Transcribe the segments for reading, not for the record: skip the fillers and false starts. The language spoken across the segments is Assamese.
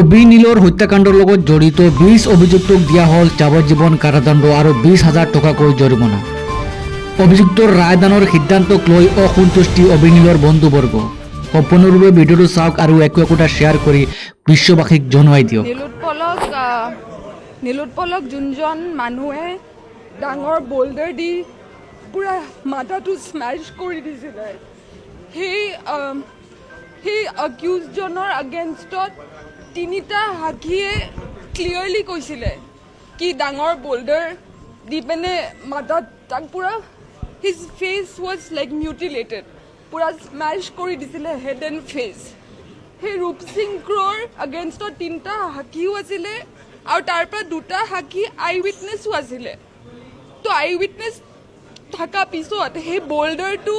অভিনীলৰ হত্যাকাণ্ডৰ লগত জড়িত 20 অভিযুক্তক দিয়া হ'ল যাৱজ্জীৱন কাৰাদণ্ড আৰু 20,000 টকাকৈ জৰিমনা। অভিযুক্তৰ ৰায়দানৰ সিদ্ধান্তক লৈ অসন্তুষ্টি অভিনীলৰ বন্ধুবৰ্গ। সম্পূৰ্ণৰূপে ভিডিঅ'টো চাওক আৰু একোটা শ্বেয়াৰ কৰি বিশ্ববাসীক জনাই দিয়ক। নীলোৎপলক যোনজন মানুহে ডাঙৰ বোল্ডাৰ দি পুৰা মাথাটো স্মেছ কৰি দিছিলে, সেই অকিউজজনৰ আগেইনষ্টত তিনিটা সাক্ষীয়ে ক্লিয়াৰলি কৈছিলে কি ডাঙৰ বোল্ডাৰ দি পিনে মাথাত তাক পুৰা his face was like mutilated, পুৰা স্মেছ কৰি দিছিলে হেড এণ্ড ফেচ। সেই ৰূপসিং ক্ৰ'ৰ আগেইনষ্টত তিনিটা সাক্ষীও আছিলে আৰু তাৰ পৰা দুটা সাক্ষী আই উইটনেছো আছিলে। তো আই উইটনেছ থকা পিছত সেই বোল্ডাৰটো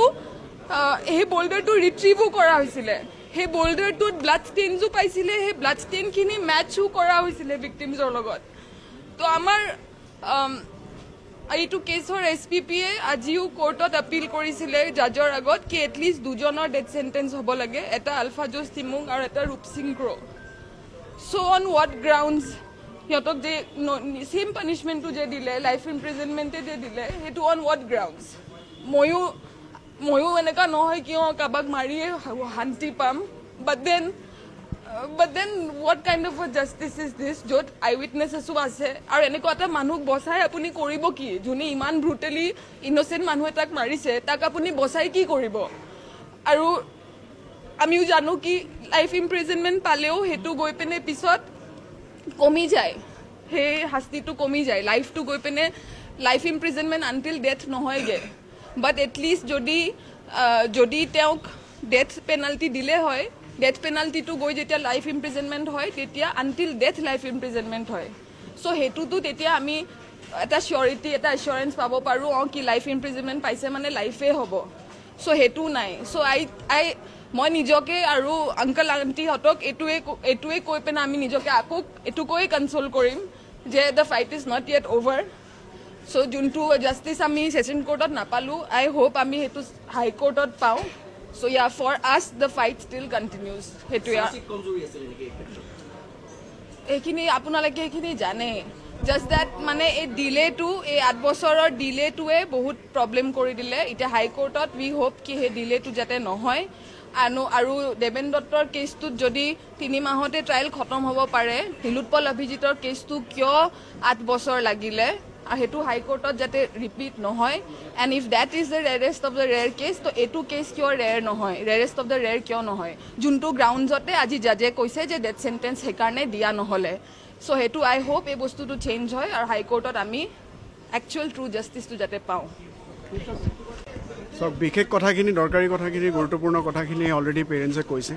ৰিট্ৰিভো কৰা হৈছিলে। সেই বোল্ডাৰটোত ব্লাড ষ্টেইনছো পাইছিলে, সেই ব্লাড ষ্টেইনখিনি মেটছো কৰা হৈছিলে ভিক্টিমছৰ লগত। তো আমাৰ এইটো কেছৰ SPPয়ে আজিও কোৰ্টত আপিল কৰিছিলে জাজৰ আগত কি এটলিষ্ট দুজনৰ ডেথ চেণ্টেঞ্চ হ'ব লাগে, এটা আলফাজোছ টিমুং আৰু এটা ৰূপসিং ক্ৰ'। চ' অন হোৱাট গ্ৰাউণ্ডছ সিহঁতক যে ছেম পানিছমেণ্টটো যে দিলে, লাইফ ইমপ্ৰিজনমেণ্টে যে দিলে, সেইটো অন হোৱাট গ্ৰাউণ্ডছ? ময়ো এনেকুৱা নহয় কিয় কাৰোবাক মাৰিয়ে শান্তি পাম, but then what kind of a justice is this য'ত আই উইটনেছেছো আছে আৰু এনেকুৱা এটা মানুহক বচাই আপুনি কৰিব কি? যোনে ইমান ব্ৰুটেলি ইন'চেণ্ট মানুহ এটাক মাৰিছে তাক আপুনি বচাই কি কৰিব? আৰু আমিও জানো কি লাইফ ইমপ্ৰিজনমেণ্ট পালেও সেইটো গৈ পিনে পিছত কমি যায়, সেই শাস্তিটো কমি যায়, লাইফটো গৈ পিনে লাইফ ইমপ্ৰিজনমেণ্ট আনটিল ডেথ নহয়গৈ। বাট এটলিষ্ট যদি তেওঁক ডেথ পেনাল্টি দিলে হয়, ডেথ পেনাল্টিটো গৈ যেতিয়া লাইফ ইমপ্ৰিজনমেণ্ট হয় তেতিয়া আনটিল ডেথ লাইফ ইমপ্ৰিজনমেণ্ট হয়। চ' সেইটোতো তেতিয়া আমি এটা চিয়ৰিটি, এটা এচিয়ৰেঞ্চ পাব পাৰোঁ কি লাইফ ইমপ্ৰিজনমেণ্ট পাইছে মানে লাইফে হ'ব। চ' সেইটো নাই। চ' মই নিজকে আৰু আংকল আণ্টিহঁতক এইটোৱে কৈ পিনে আমি নিজকে আকৌ এইটোকৈ কনচল কৰিম যে the fight is not yet over. So' যোনটো জাষ্টিচ আমি ছেশ্যন কোৰ্টত নাপালোঁ, আই হোপ আমি সেইটো হাই কোৰ্টত পাওঁ। চ' ইয়া ফৰ আছ দ্য ফাইট ষ্টিল কণ্টিনিউজ। সেইটোৱে এইখিনি আপোনালোকে এইখিনি জানে। জাষ্ট ডেট মানে এই ডিলেটো, এই 8 বছৰৰ ডিলেটোৱে বহুত প্ৰব্লেম কৰি দিলে। এতিয়া হাই কোৰ্টত উই হোপ কি সেই ডিলেটো যাতে নহয়। আৰু দেৱেন দত্তৰ কেছটোত যদি 3 মাহতে ট্ৰায়েল খতম হ'ব পাৰে, নীলোৎপল অভিজিতৰ কেছটো কিয় 8 বছৰ লাগিলে, আৰু সেইটো হাই কোৰ্টত যাতে ৰিপিট নহয়। And if that is the rarest of the rare case, তো এইটো কেছ কিয় ৰেয়াৰ নহয়, ৰেয়াৰেষ্ট অফ দ্য ৰেয়াৰ কিয় নহয়? যোনটো গ্ৰাউণ্ডছতে আজি জাজে কৈছে যে ডেথ চেণ্টেঞ্চ সেইকাৰণে দিয়া নহ'লে। চ' সেইটো আই হোপ এই বস্তুটো চেঞ্জ হয় আৰু হাই কোৰ্টত আমি একচুৱেল ট্ৰু জাষ্টিচটো যাতে পাওঁ। বিশেষ কথাখিনি, দৰকাৰী কথাখিনি, গুৰুত্বপূৰ্ণ কথাখিনি অলৰেডি পেৰেণ্টছে কৈছে।